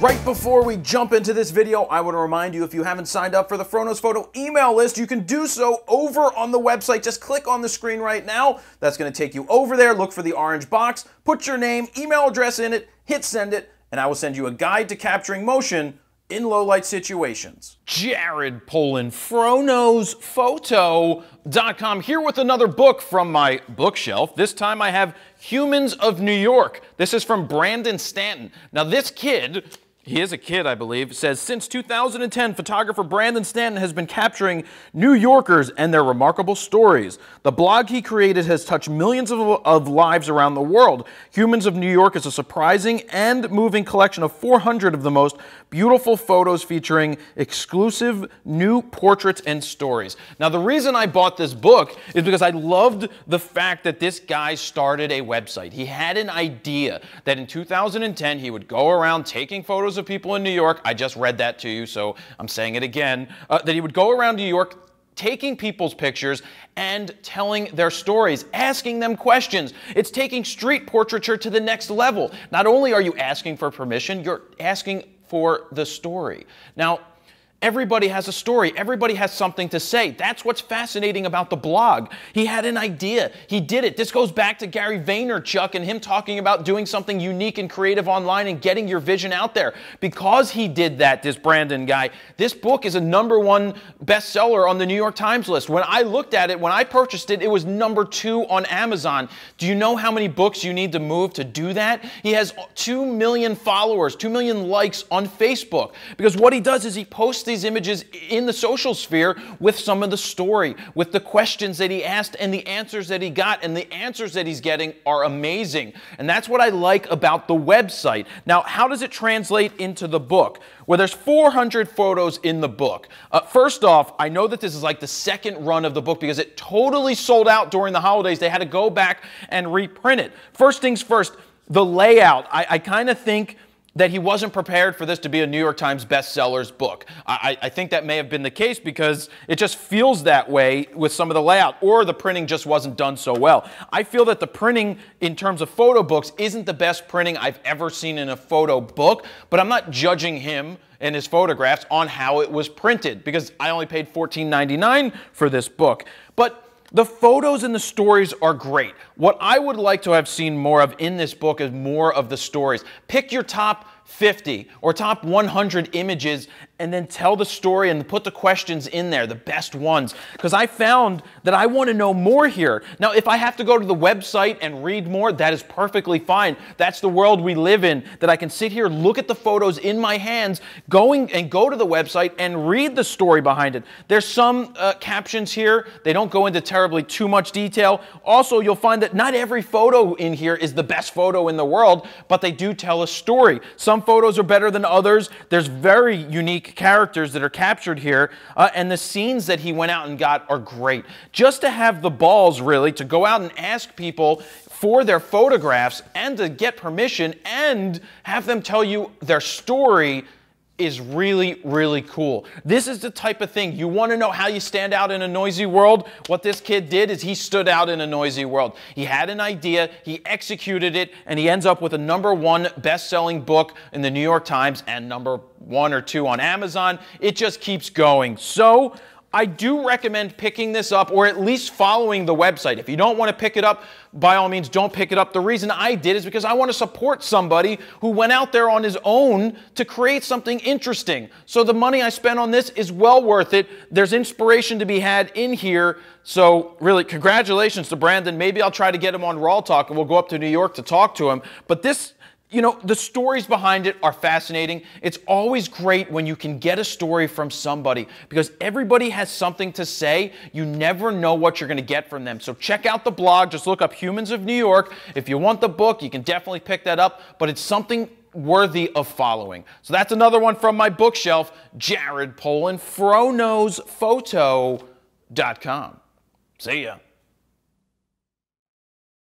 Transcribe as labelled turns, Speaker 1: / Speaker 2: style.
Speaker 1: Right before we jump into this video, I want to remind you, if you haven't signed up for the Froknows Photo email list, you can do so over on the website. Just click on the screen right now. That's going to take you over there. Look for the orange box, put your name, email address in it, hit send it, and I will send you a guide to capturing motion in low light situations. Jared Polin, FroknowsPhoto.com, here with another book from my bookshelf. This time I have Humans of New York. This is from Brandon Stanton. Now this kid, he is a kid, I believe, says, since 2010, photographer Brandon Stanton has been capturing New Yorkers and their remarkable stories. The blog he created has touched millions of lives around the world. Humans of New York is a surprising and moving collection of 400 of the most beautiful photos featuring exclusive new portraits and stories. Now, the reason I bought this book is because I loved the fact that this guy started a website. He had an idea that in 2010 he would go around taking photos of people in New York. I just read that to you, so I'm saying it again. That he would go around New York taking people's pictures and telling their stories, asking them questions. It's taking street portraiture to the next level. Not only are you asking for permission, you're asking for the story. Now, everybody has a story. Everybody has something to say. That's what's fascinating about the blog. He had an idea. He did it. This goes back to Gary Vaynerchuk and him talking about doing something unique and creative online and getting your vision out there. Because he did that, this Brandon guy, this book is a #1 bestseller on the New York Times list. When I looked at it, when I purchased it, it was #2 on Amazon. Do you know how many books you need to move to do that? He has 2 million followers, 2 million likes on Facebook. Because what he does is he posts these images in the social sphere with some of the story, with the questions that he asked and the answers that he got, and the answers that he's getting are amazing. And that's what I like about the website. Now, how does it translate into the book? Well, there's 400 photos in the book. First off, I know that this is like the second run of the book because it totally sold out during the holidays. They had to go back and reprint it. First things first, the layout. I kind of think that he wasn't prepared for this to be a New York Times bestsellers book. I think that may have been the case because it just feels that way with some of the layout, or the printing just wasn't done so well. I feel that the printing in terms of photo books isn't the best printing I've ever seen in a photo book, but I'm not judging him and his photographs on how it was printed because I only paid $14.99 for this book. But the photos and the stories are great. What I would like to have seen more of in this book is more of the stories. Pick your top 50 or top 100 images and then tell the story and put the questions in there, the best ones. Because I found that I want to know more here. Now, if I have to go to the website and read more, that is perfectly fine. That's the world we live in, that I can sit here, look at the photos in my hands, go to the website and read the story behind it. There's some captions here. They don't go into terribly too much detail. Also, you'll find that not every photo in here is the best photo in the world, but they do tell a story. Some photos are better than others. There's very unique characters that are captured here, and the scenes that he went out and got are great. Just to have the balls, really, to go out and ask people for their photographs and to get permission and have them tell you their story is really, really cool. This is the type of thing you want to know how you stand out in a noisy world. What this kid did is he stood out in a noisy world. He had an idea, he executed it, and he ends up with a #1 best-selling book in the New York Times and #1 or 2 on Amazon. It just keeps going. So I do recommend picking this up, or at least following the website. If you don't want to pick it up, by all means, don't pick it up. The reason I did is because I want to support somebody who went out there on his own to create something interesting. So the money I spent on this is well worth it. There's inspiration to be had in here. So really, congratulations to Brandon. Maybe I'll try to get him on Raw Talk and we'll go up to New York to talk to him. But this, you know, the stories behind it are fascinating. It's always great when you can get a story from somebody because everybody has something to say. You never know what you're going to get from them. So check out the blog. Just look up Humans of New York. If you want the book, you can definitely pick that up, but it's something worthy of following. So that's another one from my bookshelf, Jared Polin, FroknowsPhoto.com. See ya.